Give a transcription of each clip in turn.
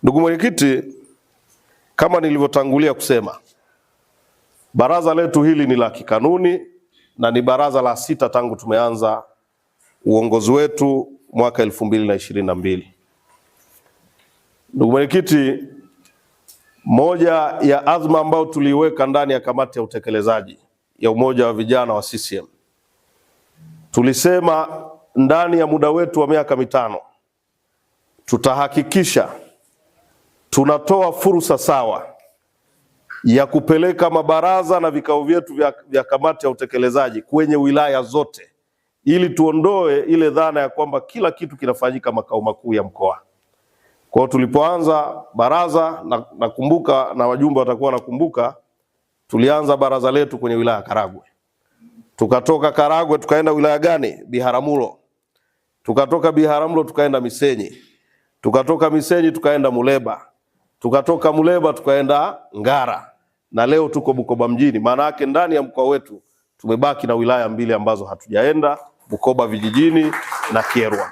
Ndugu mwenyekiti, kama nilivyotangulia kusema, baraza letu hili ni la kikanuni na ni baraza la 6 tangu tumeanza uongozi wetu mwaka 2022. Ndugu mwenyekiti, moja ya azma ambayo tuliweka ndani ya kamati ya utekelezaji ya umoja wa vijana wa CCM, tulisema ndani ya muda wetu wa miaka 5 tutahakikisha tunatoa fursa sawa ya kupeleka mabaraza na vikao vyetu vya kamati ya utekelezaji kwenye wilaya zote, ili tuondoe ile dhana ya kwamba kila kitu kinafanyika makao makuu ya mkoa. Kwa hiyo tulipoanza baraza, nakumbuka na wajumbe watakuwa nakumbuka, tulianza baraza letu kwenye wilaya ya Karagwe. Tukatoka Karagwe tukaenda wilaya gani? Biharamulo. Tukatoka Biharamulo tukaenda Misenyi. Tukatoka Misenyi tukaenda Muleba. Tukatoka Muleba tukaenda Ngara. Na leo tuko Bukoba mjini. Maana yake ndani ya mkoa wetu tumebaki na wilaya 2 ambazo hatujaenda, Bukoba vijijini na Kyerwa.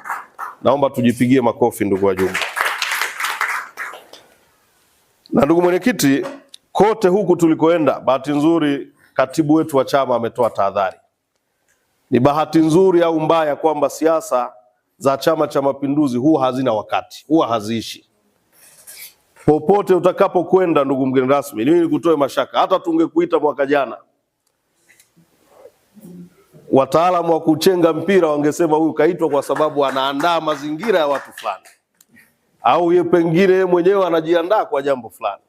Naomba tujipigie makofi ndugu wajumbe. Na ndugu mwenyekiti, kote huku tulikoenda, bahati nzuri katibu wetu wa chama ametoa tahadhari. Ni bahati nzuri au mbaya kwamba siasa za Chama cha Mapinduzi huwa hazina wakati, huwa haziishi. Popote utakapokwenda ndugu mgeni rasmi, mimi nikutoe mashaka, hata tungekuita mwaka jana, wataalamu wa kuchenga mpira wangesema huyu kaitwa kwa sababu anaandaa mazingira ya watu fulani, au yeye pengine mwenyewe anajiandaa kwa jambo fulani.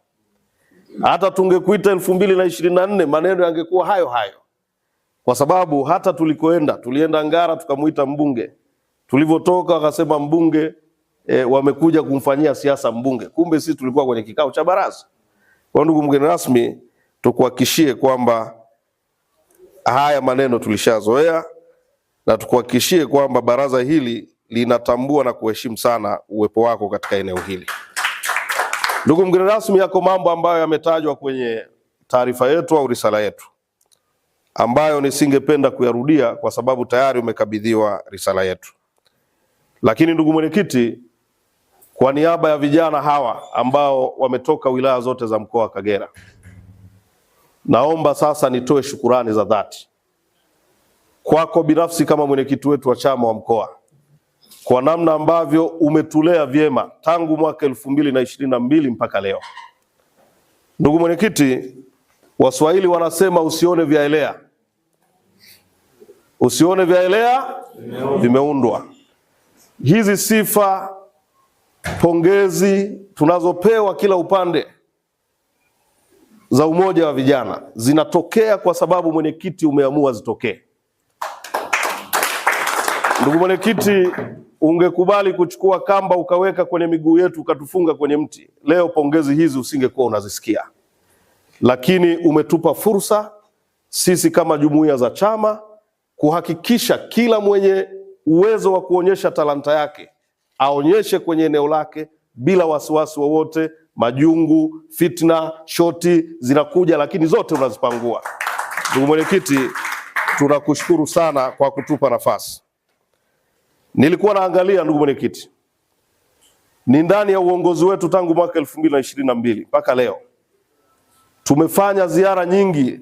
Hata tungekuita 2024 maneno yangekuwa hayo hayo, kwa sababu hata tulikoenda, tulienda Ngara tukamuita mbunge, tulivyotoka wakasema mbunge wamekuja kumfanyia siasa mbunge, kumbe sisi tulikuwa kwenye kikao cha baraza. Kwa ndugu mgeni rasmi, tukuhakikishie kwamba haya maneno tulishazoea, na tukuhakikishie kwamba baraza hili linatambua na kuheshimu sana uwepo wako katika eneo hili. Ndugu mgeni rasmi, yako mambo ambayo yametajwa kwenye taarifa yetu au risala yetu ambayo nisingependa kuyarudia kwa sababu tayari umekabidhiwa risala yetu. Lakini ndugu mwenyekiti, kwa niaba ya vijana hawa ambao wametoka wilaya zote za mkoa wa Kagera, naomba sasa nitoe shukurani za dhati kwako binafsi kama mwenyekiti wetu wa chama wa mkoa, kwa namna ambavyo umetulea vyema tangu mwaka 2022 mpaka leo. Ndugu mwenyekiti, Waswahili wanasema usione vyaelea, usione vyaelea vimeundwa. Hizi sifa, pongezi tunazopewa kila upande za umoja wa vijana zinatokea kwa sababu mwenyekiti umeamua zitokee. Ndugu mwenyekiti, ungekubali kuchukua kamba ukaweka kwenye miguu yetu ukatufunga kwenye mti, leo pongezi hizi usingekuwa unazisikia. Lakini umetupa fursa sisi kama jumuiya za chama kuhakikisha kila mwenye uwezo wa kuonyesha talanta yake aonyeshe kwenye eneo lake bila wasiwasi wowote. Majungu, fitna, shoti zinakuja, lakini zote unazipangua. Ndugu mwenyekiti, tunakushukuru sana kwa kutupa nafasi. Nilikuwa naangalia ndugu mwenyekiti, ni ndani ya uongozi wetu tangu mwaka 2022 mpaka leo tumefanya ziara nyingi,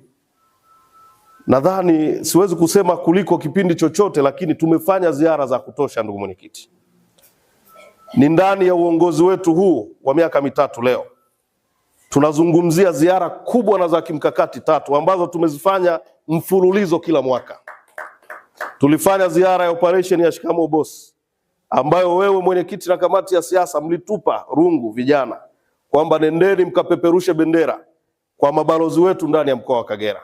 nadhani siwezi kusema kuliko kipindi chochote, lakini tumefanya ziara za kutosha ndugu mwenyekiti. Ni ndani ya uongozi wetu huu wa miaka 3 leo tunazungumzia ziara kubwa na za kimkakati 3 ambazo tumezifanya mfululizo kila mwaka. Tulifanya ziara ya operation ya Shikamoo Boss, ambayo wewe mwenyekiti na kamati ya siasa mlitupa rungu vijana kwamba nendeni mkapeperushe bendera kwa mabalozi wetu ndani ya mkoa wa Kagera.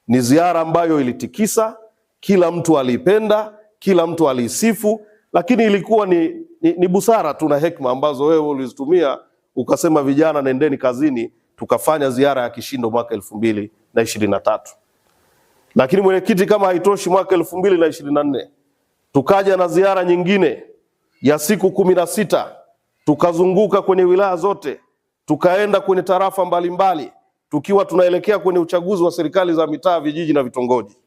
Ni ziara ambayo ilitikisa, kila mtu aliipenda, kila mtu aliisifu, lakini ilikuwa ni busara tu na hekima ambazo wewe ulizitumia ukasema vijana nendeni kazini, tukafanya ziara ya kishindo mwaka 2023. Lakini mwenyekiti, kama haitoshi, mwaka 2024 tukaja na ziara nyingine ya siku 16, tukazunguka kwenye wilaya zote, tukaenda kwenye tarafa mbalimbali, tukiwa tunaelekea kwenye uchaguzi wa serikali za mitaa, vijiji na vitongoji.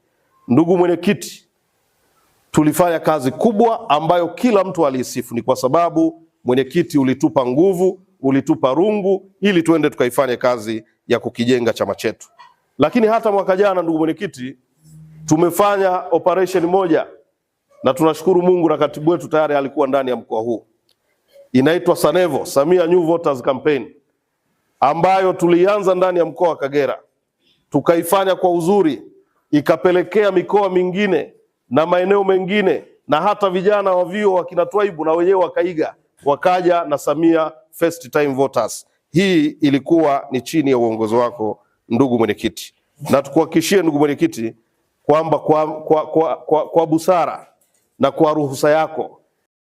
Ndugu mwenyekiti, tulifanya kazi kubwa ambayo kila mtu alisifu. Ni kwa sababu mwenyekiti ulitupa nguvu, ulitupa rungu ili tuende tukaifanye kazi ya kukijenga chama chetu. Lakini hata mwaka jana, ndugu mwenyekiti, tumefanya operation moja na tunashukuru Mungu na katibu wetu tayari alikuwa ndani ya mkoa huu. Inaitwa Sanevo, Samia New Voters Campaign, ambayo tulianza ndani ya mkoa wa Kagera. Tukaifanya kwa uzuri, ikapelekea mikoa mingine na maeneo mengine, na hata vijana wa vyuo wakina Twaibu na wenyewe wakaiga, wakaja na Samia First Time Voters. Hii ilikuwa ni chini ya uongozi wako ndugu mwenyekiti, na tukuhakikishie ndugu mwenyekiti kwamba kwa busara na kwa ruhusa yako